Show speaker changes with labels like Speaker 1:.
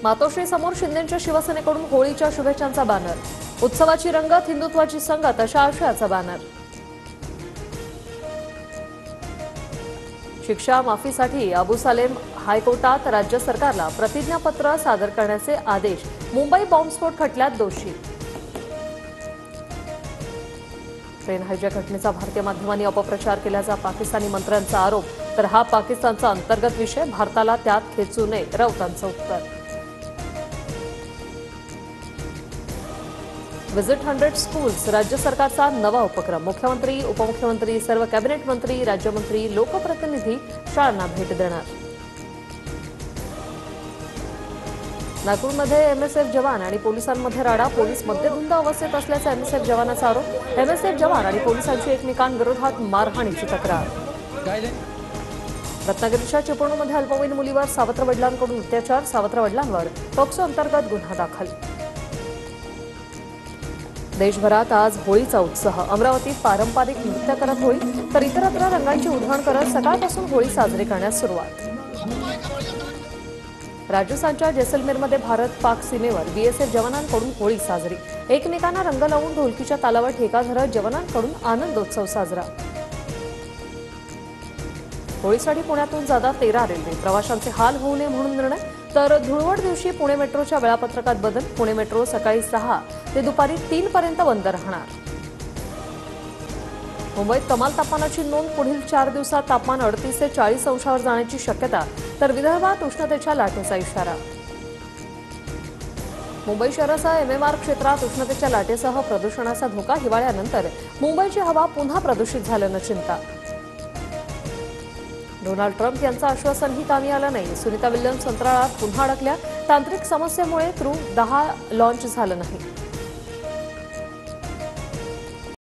Speaker 1: मातोश्री समोर शिंदेंच्या शिवसेनेकडून होळीच्या शुभेच्छांचा बॅनर। उत्सवाची रंगत, हिंदुत्वाची संगत अशा आशयाचा बॅनर। शिक्षा माफीसाठी अबू सालेम हायकोर्टात राज्य सरकारला प्रतिज्ञापत्र सादर करण्याचे आदेश। मुंबई बॉम्बस्फोट खटल्यात दोषी। ट्रेन हायजॅक घटनेचा भारतीय माध्यमांनी अपप्रचार केल्याचा पाकिस्तानी मंत्र्यांचा आरोप। तर हा पाकिस्तानचा अंतर्गत विषय, भारताला त्यात खेचू नये, राऊतांचं उत्तर। व्हिजिट 100 स्कूल्स राज्य सरकारचा नवा उपक्रम। मुख्यमंत्री, उपमुख्यमंत्री, सर्व कॅबिनेट मंत्री, राज्यमंत्री, लोकप्रतिनिधी शाळांना भेट देणार। नागपूरमध्ये एमएसएफ जवान आणि पोलिसांमध्ये राडा। पोलीस मद्यधुंद अवस्थेत असल्याचा एमएसएफ जवानाचा आरोप। एमएसएफ जवान आणि पोलिसांची एकमेकांविरोधात मारहाणीची तक्रार। रत्नागिरीच्या चिपळूणमध्ये अल्पवयीन मुलीवर सावत्र वडिलांकडून अत्याचार। सावत्र वडिलांवर पॉक्सो अंतर्गत गुन्हा दाखल। देशभरात आज होळीचा उत्साह। अमरावतीत पारंपरिक नृत्य करत होळी, तर इतरत्र रंगांची उधळण करत सकाळपासून होळी साजरी करण्यास सुरुवात। राजस्थानच्या जैसलमेरमध्ये भारत पाक सीमेवर बीएसएफ जवानांकडून होळी साजरी। एकमेकांना रंग लावून ढोलकीच्या तालावर ठेका धरत जवानांकडून आनंदोत्सव साजरा। होळीसाठी पुण्यातून जादा 13 रेल्वे। प्रवाशांचे हाल होऊ नये म्हणून निर्णय। तर धुळवड दिवशी पुणे मेट्रोच्या वेळापत्रकात बदल। पुणे मेट्रो सकाळी 6 ते दुपारी 3 पर्यंत बंद राहणार। मुंबईत कमाल तापमानाची नोंद। पुढील 4 दिवसात तापमान 38 ते 40 अंशावर जाण्याची शक्यता। तर विदर्भात उष्णतेच्या लाटेचा इशारा। मुंबई शहरासह एमएमआर क्षेत्रात उष्णतेच्या लाटेसह प्रदूषणाचा धोका। हिवाळ्यानंतर मुंबईची हवा पुन्हा प्रदूषित झाल्यानं चिंता। डोनाल्ड ट्रम्प यांचं आश्वासनही कामी आलं नाही। सुनीता विल्यम्स अंतराळात पुन्हा अडकल्या। तांत्रिक समस्येमुळे क्रू 10 लॉन्च झालं नाही।